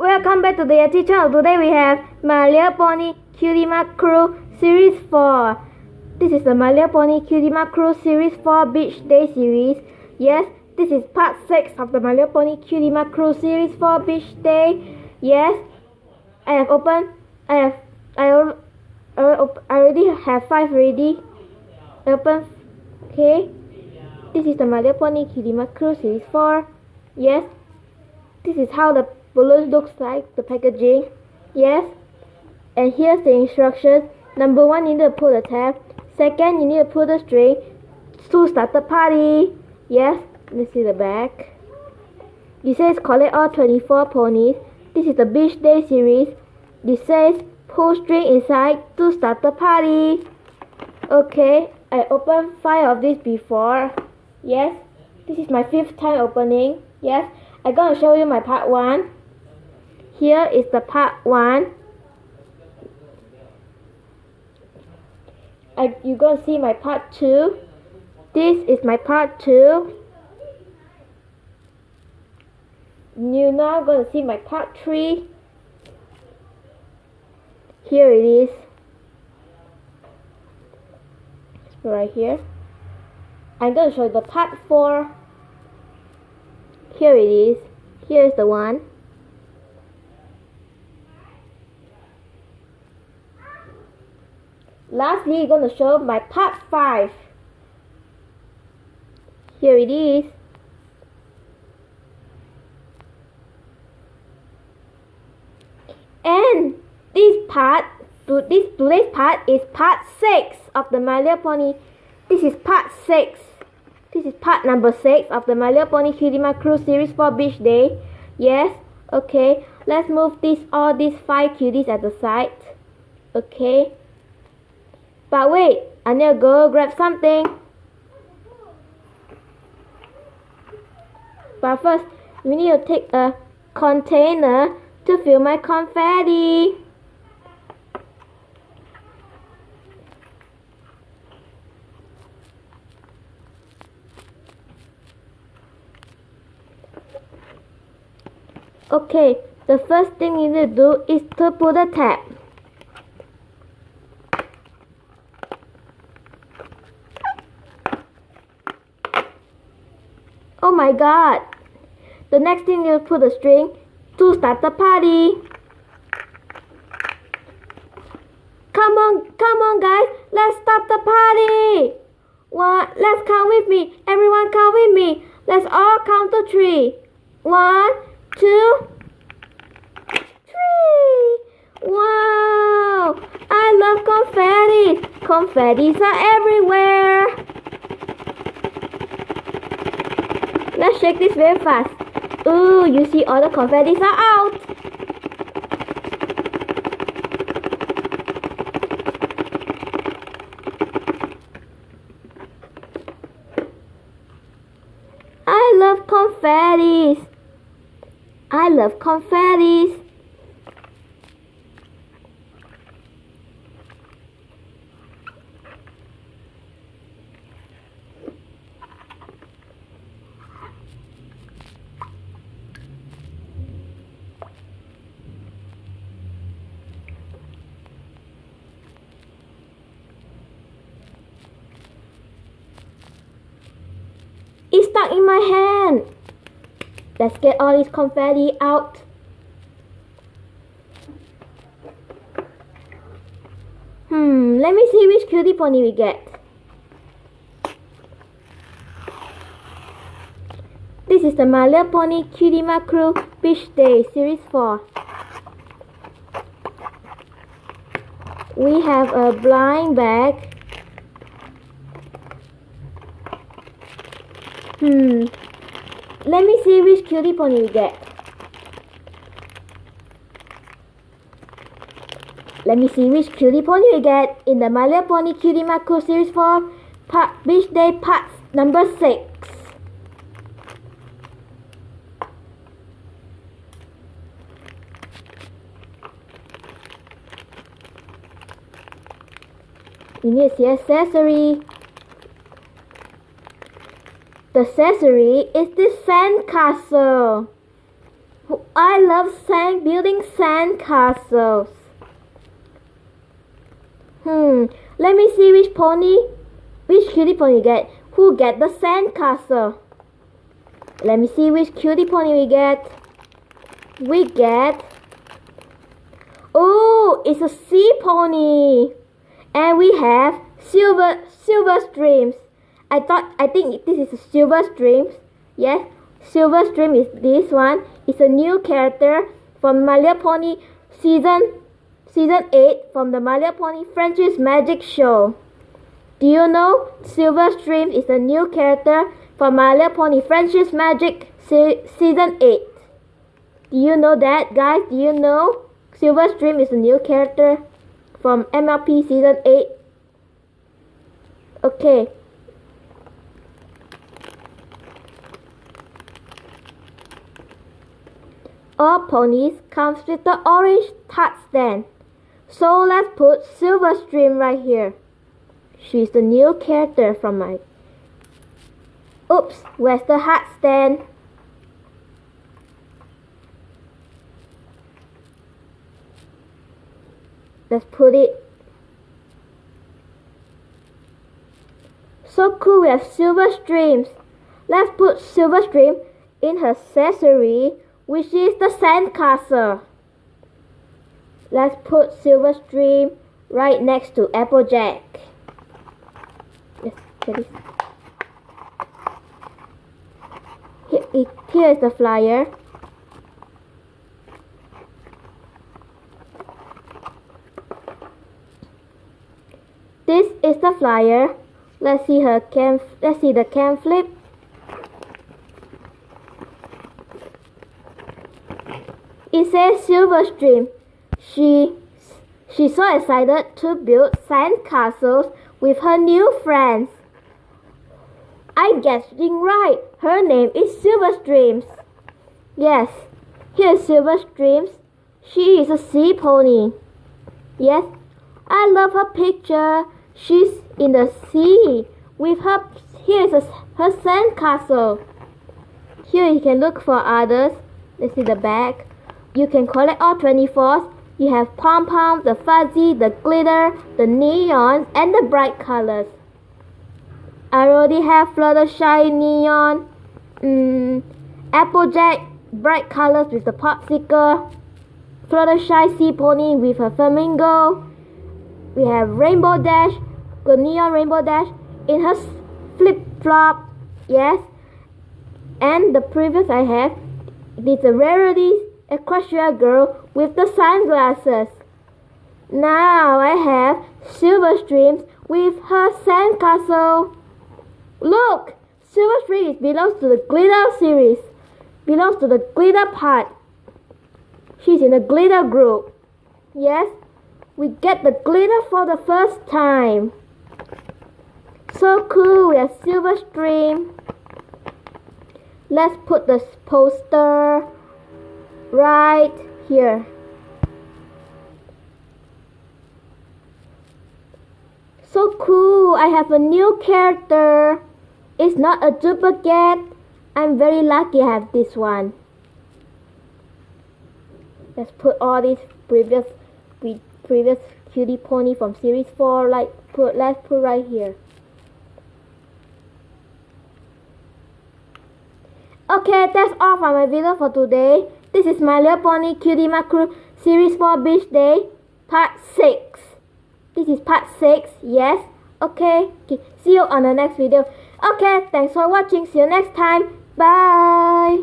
Welcome back to the Yeti channel. Today we have My Little Pony Cutie Crew Series 4. This is the My Little Pony Cutie Crew Series 4 Beach Day series. Yes, this is part 6 of the My Little Pony Cutie Crew Series 4 Beach Day. Yes, I already have 5 ready. Open. Okay. This is the My Little Pony Cutie Crew Series 4. Yes, this is how the balloon looks like, the packaging. Yes, and here's the instructions. Number 1, you need to pull the tab. Second, you need to pull the string to start the party. Yes, let's see the back. It says collect all 24 ponies. This is the Beach Day series. It says pull string inside to start the party. Okay, I opened 5 of these before. Yes, this is my 5th time opening. Yes, I'm going to show you my part 1. Here is the part 1. You're going to see my part 2. This is my part 2. You're now going to see my part 3. Here it is. Right here. I'm going to show you the part 4. Here it is. Here is the one. Lastly, I'm going to show my part 5. Here it is. And today's part is part 6 of the My Little Pony. This is part 6. This is part number 6 of the My Little Pony Cutie Crew Series 4 Beach Day. Yes, okay. Let's move all these 5 cuties at the side. Okay. But wait, I need to go grab something. But first, we need to take a container to fill my confetti. Okay, the first thing you need to do is to put the tab. Oh my god! The next thing you put the string to start the party. Come on guys, let's start the party. Let's count with me. Everyone count with me. Let's all count to 3. 1, 2, 3. Wow! I love confetti. Confettis are everywhere. Let's shake this very fast. Ooh, you see all the confettis are out. I love confettis. I love confettis. It's stuck in my hand. Let's get all this confetti out. Let me see which cutie pony we get. This is the My Little Pony Cutie Crew Beach Day Series 4. We have a blind bag. Let me see which cutie pony we get. Let me see which cutie pony we get in the My Little Pony Cutie Crew Series 4 Beach Day part number 6. You need to see accessory. The accessory is this sandcastle. I love building sand castles. Let me see which cutie pony get. Who get the sand castle? Let me see which cutie pony we get. We get, oh, it's a sea pony. And we have silver streams. I think this is a silver streams. Yes, silver stream is this one. It's a new character from My Little Pony season 8 from the My Little Pony Friendship Magic Show. Do you know Silver Stream is a new character from My Little Pony Friendship Magic season 8? Do you know that, guys? Do you know Silver Stream is a new character from MLP season 8? Okay. All ponies comes with the orange touch stand. So let's put Silver Stream right here. She's the new character from my... Oops, where's the hat stand? Let's put it. So cool, we have Silver Streams. Let's put Silver Stream in her accessory, which is the sandcastle. Let's put Silver Stream right next to Applejack. Let's get this. Here is the flyer. This is the flyer. Let's see the cam flip. It says Silver Stream. She's so excited to build sand castles with her new friends. I'm guessing right. Her name is Silver Streams. Yes, here's Silver Streams. She is a sea pony. Yes, I love her picture. She's in the sea with her. Here's her sand castle. Here you can look for others. Let's see the back. You can collect all 24s. You have pom-pom, the fuzzy, the glitter, the neons, and the bright colors. I already have Fluttershy neon, Applejack, bright colors with the popsicle, Fluttershy sea pony with her flamingo. We have Rainbow Dash, the neon Rainbow Dash in her flip-flop, yes. And the previous I have, it's a rarity Equestria girl with the sunglasses. Now I have Silver Streams with her sandcastle. Look! Silver Streams belongs to the glitter series. Belongs to the glitter part. She's in the glitter group. Yes, we get the glitter for the first time. So cool, we have Silver Stream. Let's put the poster right here. So cool, I have a new character. It's not a duplicate. I'm very lucky I have this one. Let's put all these previous cutie pony from series 4 let's put right here. Okay, that's all for my video for today. This is My Little Pony Cutie Crew Series 4 Beach Day Part 6. This is Part 6, yes. Okay, see you on the next video. Okay, thanks for watching. See you next time. Bye.